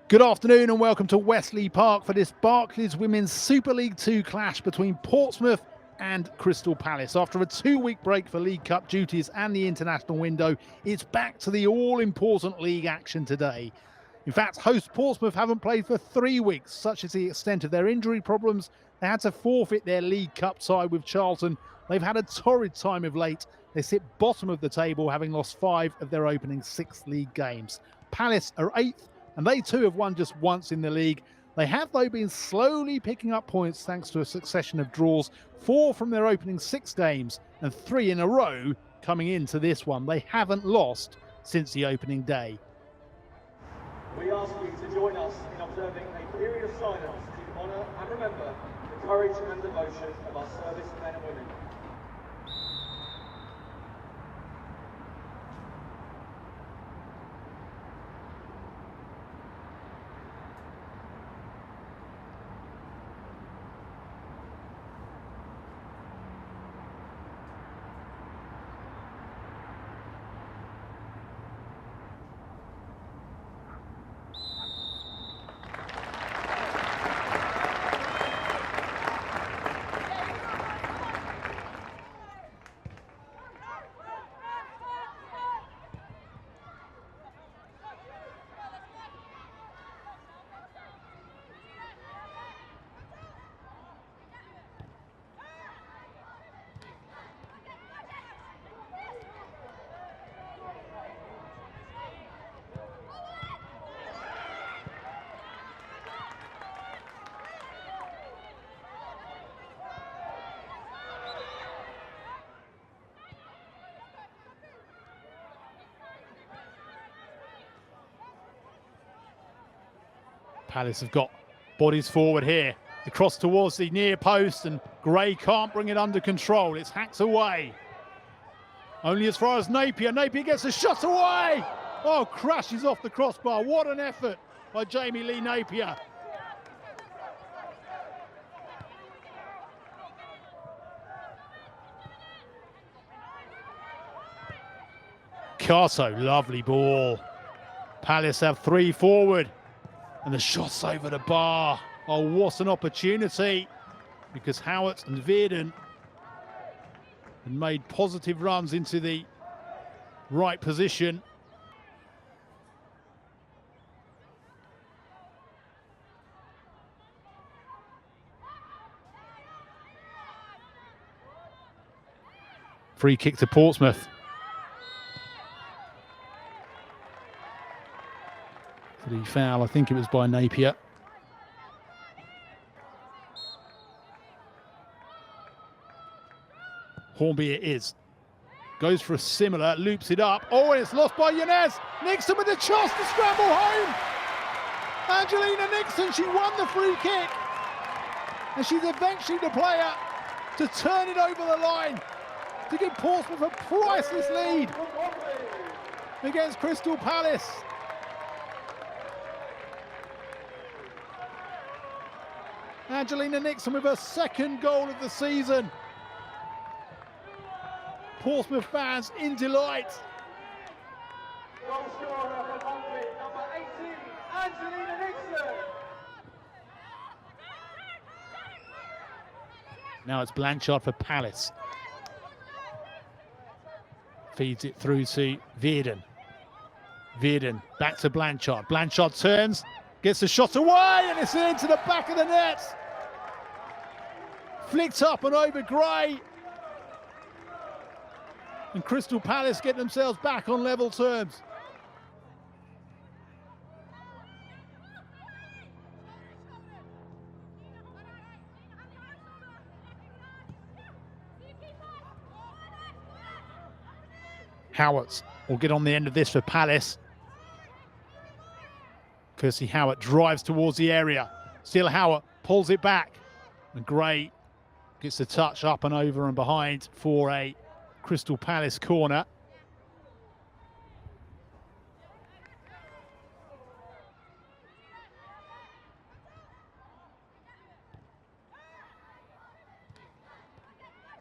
Good afternoon and welcome to Westley Park for this Barclays Women's Super League 2 clash between Portsmouth and Crystal Palace. After a 2-week break for League Cup duties and the international window, it's back to the all-important league action today. In fact, host Portsmouth haven't played for 3 weeks. Such is the extent of their injury problems. They had to forfeit their League Cup tie with Charlton. They've had a torrid time of late. They sit bottom of the table, having lost 5 of their opening 6 league games. Palace are 8th, and they too have won just once in the league. They have, though, been slowly picking up points thanks to a succession of draws, 4 from their opening 6 games and 3 in a row coming into this one. They haven't lost since the opening day. We ask you to join us in observing a period of silence to honour and remember the courage and devotion of our service men and women. Palace have got bodies forward here. The cross towards the near post, and Gray can't bring it under control. It's hacked away. Only as far as Napier. Napier gets a shot away. Oh, crashes off the crossbar. What an effort by Jamie Lee Napier. Cato, lovely ball. Palace have 3 forward. And the shot's over the bar. Oh, what an opportunity. Because Howard and Veerden had made positive runs into the right position. Free kick to Portsmouth. Did he foul? I think it was by Napier. Hornby it is. Goes for a similar, loops it up. Oh, and it's lost by Yanez. Nixon with the chance to scramble home. Angelina Nixon, she won the free kick. And she's eventually the player to turn it over the line to give Portsmouth a priceless lead against Crystal Palace. Angelina Nixon with her 2nd goal of the season. Portsmouth fans in delight. Goal scorer for Barclays, number 18, Angelina Nixon. Now it's Blanchard for Palace. Feeds it through to Veerden. Veerden back to Blanchard. Blanchard turns, gets the shot away, and it's into the back of the net. Flicked up and over Gray. And Crystal Palace get themselves back on level terms. Howard will get on the end of this for Palace. Kirsty Howard drives towards the area. Still Howard pulls it back. And Gray gets the touch up and over and behind for a Crystal Palace corner.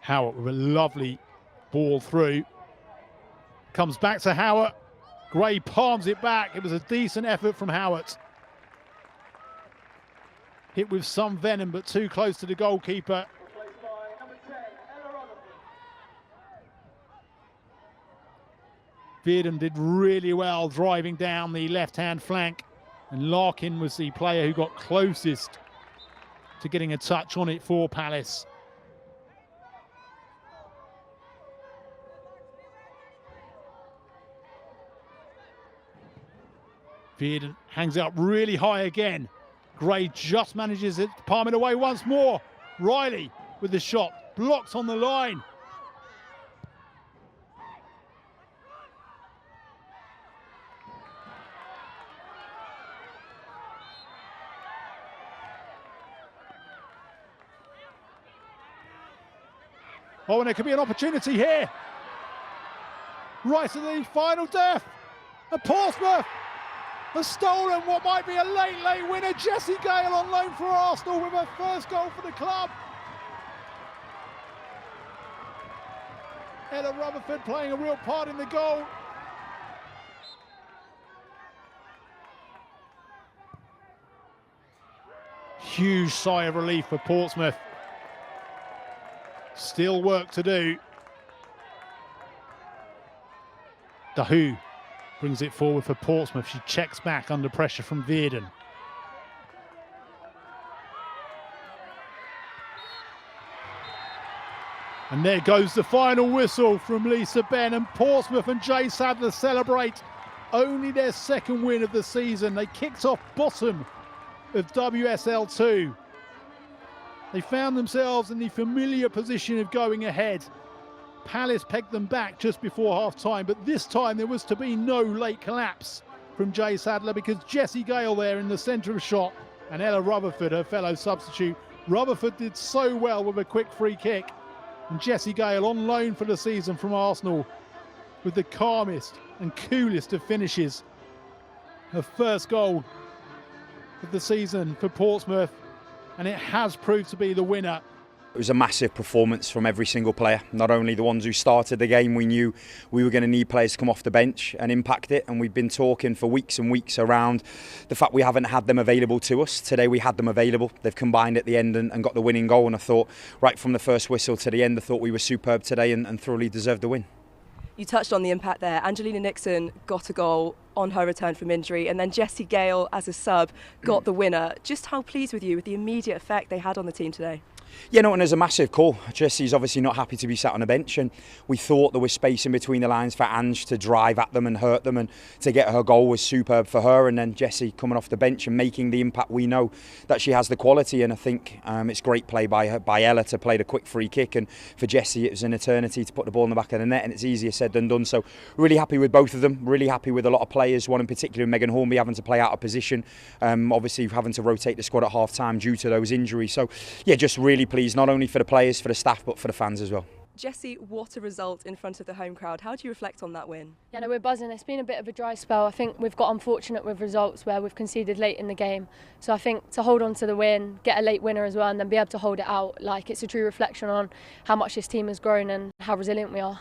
Howard with a lovely ball through. Comes back to Howard. Gray palms it back. It was a decent effort from Howard. Hit with some venom, but too close to the goalkeeper. Replaced by number 10, Ella Rutherford. Veerden did really well driving down the left-hand flank, and Larkin was the player who got closest to getting a touch on it for Palace. Veerden hangs it up really high again. Gray just manages it, palm it away once more. Riley with the shot, blocked on the line. Oh, and there could be an opportunity here. Right to the final death. And Portsmouth has stolen what might be a late winner. Jessie Gale on loan for Arsenal with her first goal for the club. Ella Rutherford playing a real part in the goal. Huge sigh of relief for Portsmouth. Still work to do. Dahu brings it forward for Portsmouth. She checks back under pressure from Veerden. And there goes the final whistle from Lisa Benn, and Portsmouth and Jay Sadler celebrate only their second win of the season. They kicked off bottom of WSL 2. They found themselves in the familiar position of going ahead. Palace pegged them back just before half-time, but this time there was to be no late collapse from Jay Sadler, because Jessie Gale there in the centre of shot, and Ella Rutherford, her fellow substitute. Rutherford did so well with a quick free kick, and Jessie Gale on loan for the season from Arsenal with the calmest and coolest of finishes. Her first goal of the season for Portsmouth, and it has proved to be the winner. It was a massive performance from every single player, not only the ones who started the game. We knew we were going to need players to come off the bench and impact it, and we've been talking for weeks and weeks around the fact we haven't had them available to us. Today we had them available. They've combined at the end and got the winning goal, and I thought right from the first whistle to the end, I thought we were superb today and thoroughly deserved the win. You touched on the impact there. Angelina Nixon got a goal on her return from injury, and then Jessie Gale as a sub got the winner. Just how pleased with you with the immediate effect they had on the team today? Yeah, no, and there's a massive call. Jessie's obviously not happy to be sat on a bench, and we thought there was space in between the lines for Ange to drive at them and hurt them, and to get her goal was superb for her. And then Jessie coming off the bench and making the impact. We know that she has the quality, and I think it's great play by Ella to play the quick free kick, and for Jessie it was an eternity to put the ball in the back of the net, and it's easier said than done. So really happy with both of them, really happy with a lot of players, one in particular Megan Hornby having to play out of position, obviously having to rotate the squad at half time due to those injuries. So yeah, just really pleased, not only for the players, for the staff, but for the fans as well. Jessie, what a result in front of the home crowd. How do you reflect on that win? Yeah, no, we're buzzing. It's been a bit of a dry spell. I think we've got unfortunate with results where we've conceded late in the game. So I think to hold on to the win, get a late winner as well, and then be able to hold it out, like, it's a true reflection on how much this team has grown and how resilient we are.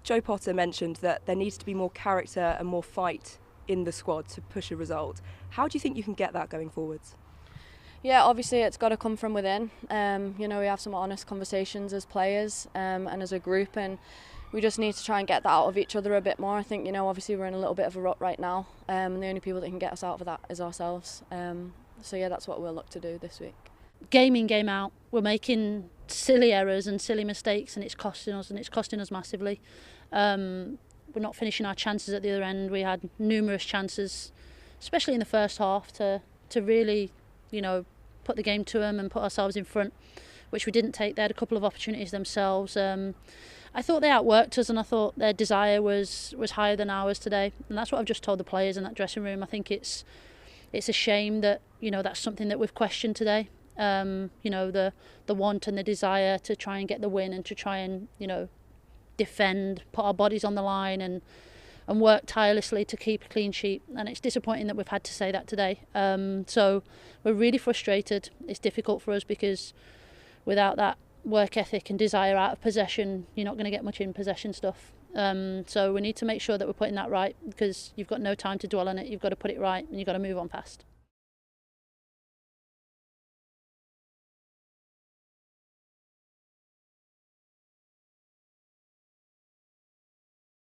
Jo Potter mentioned that there needs to be more character and more fight in the squad to push a result. How do you think you can get that going forwards? Yeah, obviously it's got to come from within. We have some honest conversations as players and as a group, and we just need to try and get that out of each other a bit more. I think, obviously we're in a little bit of a rut right now, and the only people that can get us out of that is ourselves. So yeah, that's what we'll look to do this week. Game in, game out, we're making silly errors and silly mistakes, and it's costing us massively. We're not finishing our chances at the other end. We had numerous chances, especially in the first half, to really, put the game to them and put ourselves in front, which we didn't take. They had a couple of opportunities themselves. I thought they outworked us, and I thought their desire was higher than ours today, and that's what I've just told the players in that dressing room. I think it's a shame that that's something that we've questioned today. The want and the desire to try and get the win and to try and defend, put our bodies on the line and work tirelessly to keep a clean sheet, and it's disappointing that we've had to say that today. So we're really frustrated. It's difficult for us because without that work ethic and desire out of possession, you're not going to get much in possession stuff. So we need to make sure that we're putting that right, because you've got no time to dwell on it. You've got to put it right and you've got to move on fast.